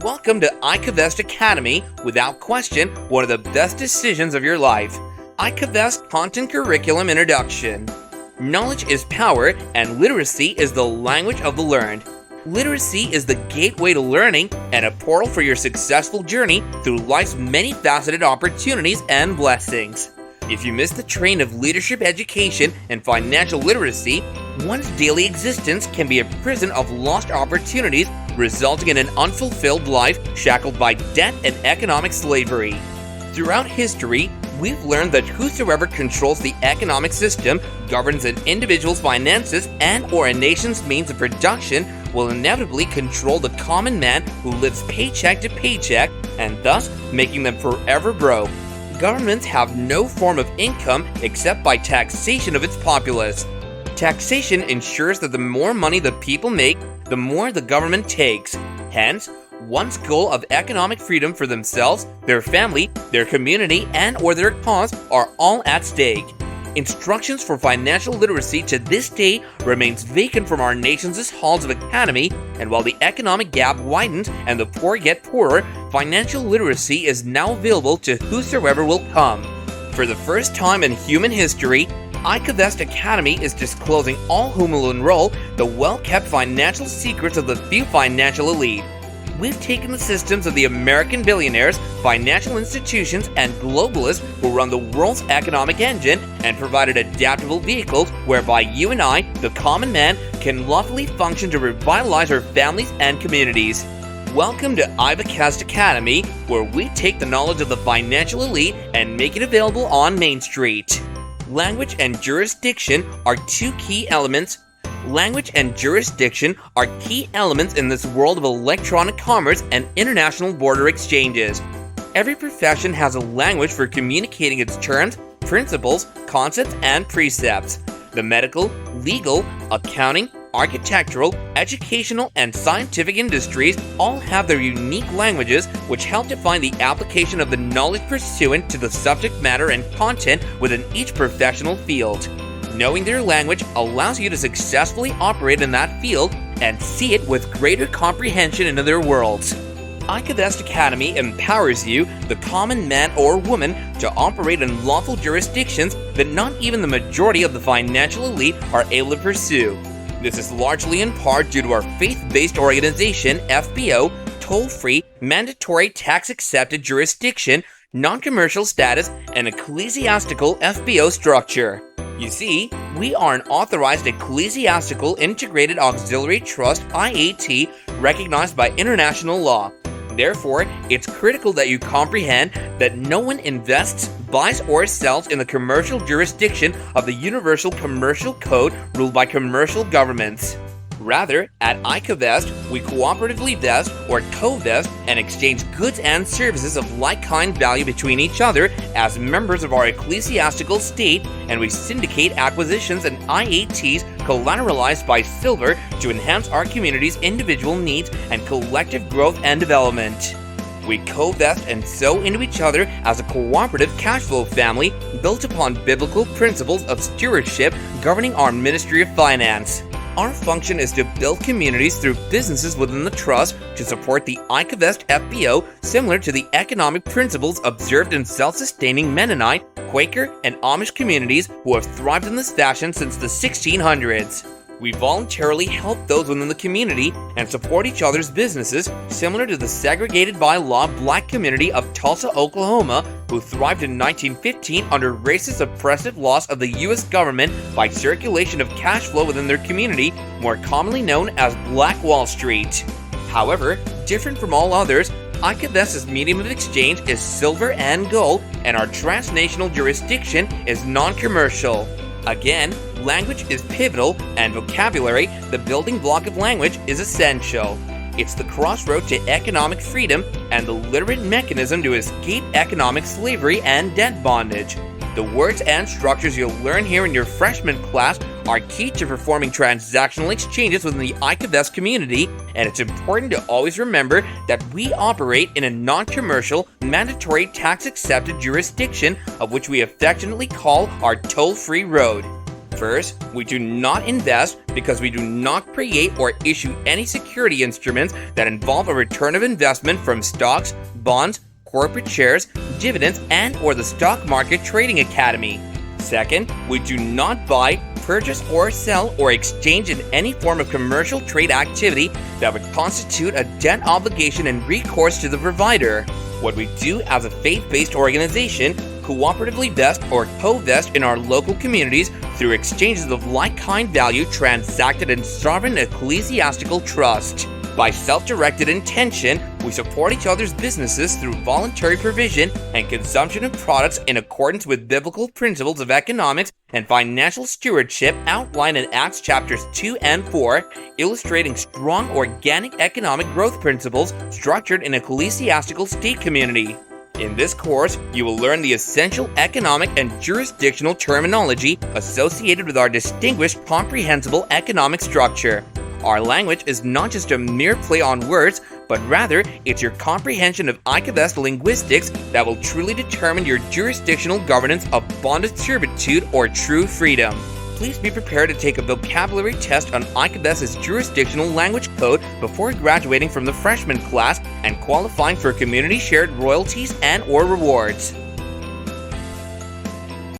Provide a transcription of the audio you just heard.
Welcome to Icovest Academy, without question, one of the best decisions of your life. Icovest Content Curriculum Introduction. Knowledge is power, and literacy is the language of the learned. Literacy is the gateway to learning and a portal for your successful journey through life's many faceted opportunities and blessings. If you miss the train of leadership education and financial literacy, one's daily existence can be a prison of lost opportunities, resulting in an unfulfilled life shackled by debt and economic slavery. Throughout history, we've learned that whosoever controls the economic system, governs an individual's finances, and/or a nation's means of production will inevitably control the common man who lives paycheck to paycheck, and thus making them forever broke. Governments have no form of income except by taxation of its populace. Taxation ensures that the more money the people make, the more the government takes. Hence, one's goal of economic freedom for themselves, their family, their community, and/or their cause are all at stake. Instructions for financial literacy to this day remains vacant from our nation's halls of academy, and while the economic gap widens and the poor get poorer, financial literacy is now available to whosoever will come. For the first time in human history, Icovest Academy is disclosing all whom will enroll the well-kept financial secrets of the few financial elite. We've taken the systems of the American billionaires, financial institutions, and globalists who run the world's economic engine and provided adaptable vehicles whereby you and I, the common man, can lawfully function to revitalize our families and communities. Welcome to Icovest Academy, where we take the knowledge of the financial elite and make it available on Main Street. Language and jurisdiction are two key elements. Language and jurisdiction are key elements in this world of electronic commerce and international border exchanges. Every profession has a language for communicating its terms, principles, concepts, and precepts. The medical, legal, accounting, architectural, educational, and scientific industries all have their unique languages which help define the application of the knowledge pursuant to the subject matter and content within each professional field. Knowing their language allows you to successfully operate in that field and see it with greater comprehension into their worlds. Icovest Academy empowers you, the common man or woman, to operate in lawful jurisdictions that not even the majority of the financial elite are able to pursue. This is largely in part due to our faith-based organization, FBO, toll-free, mandatory tax-accepted jurisdiction, non-commercial status, and ecclesiastical FBO structure. You see, we are an authorized ecclesiastical integrated auxiliary trust IAT recognized by international law. Therefore, it's critical that you comprehend that no one invests, buys, or sells in the commercial jurisdiction of the Universal Commercial Code ruled by commercial governments. Rather, at Icovest, we cooperatively vest or co-vest and exchange goods and services of like-kind value between each other as members of our ecclesiastical state, and we syndicate acquisitions and IATs collateralized by silver to enhance our community's individual needs and collective growth and development. We co-vest and sow into each other as a cooperative cash flow family built upon biblical principles of stewardship governing our Ministry of Finance. Our function is to build communities through businesses within the trust to support the Icovest FBO, similar to the economic principles observed in self-sustaining Mennonite, Quaker, and Amish communities who have thrived in this fashion since the 1600s. We voluntarily help those within the community and support each other's businesses, similar to the segregated by law black community of Tulsa, Oklahoma, who thrived in 1915 under racist oppressive laws of the U.S. government by circulation of cash flow within their community, more commonly known as Black Wall Street. However, different from all others, Icovest's medium of exchange is silver and gold, and our transnational jurisdiction is non-commercial. Again, language is pivotal, and vocabulary, the building block of language, is essential. It's the crossroad to economic freedom and the literate mechanism to escape economic slavery and debt bondage. The words and structures you'll learn here in your freshman class are key to performing transactional exchanges within the Icovest community, and it's important to always remember that we operate in a non-commercial, mandatory tax-accepted jurisdiction of which we affectionately call our toll-free road. First, we do not invest because we do not create or issue any security instruments that involve a return of investment from stocks, bonds, corporate shares, dividends, and/or the stock market trading academy. Second, we do not buy, purchase, or sell or exchange in any form of commercial trade activity that would constitute a debt obligation and recourse to the provider. What we do as a faith-based organization, cooperatively vest or co-vest in our local communities through exchanges of like-kind value transacted in sovereign ecclesiastical trust. By self-directed intention, we support each other's businesses through voluntary provision and consumption of products in accordance with biblical principles of economics and financial stewardship outlined in Acts chapters 2 and 4, illustrating strong organic economic growth principles structured in ecclesiastical state community. In this course, you will learn the essential economic and jurisdictional terminology associated with our distinguished comprehensible economic structure. Our language is not just a mere play on words, but rather it's your comprehension of Icovest linguistics that will truly determine your jurisdictional governance of bonded servitude or true freedom. Please be prepared to take a vocabulary test on Icovest's jurisdictional language code before graduating from the freshman class and qualifying for community shared royalties and/or rewards.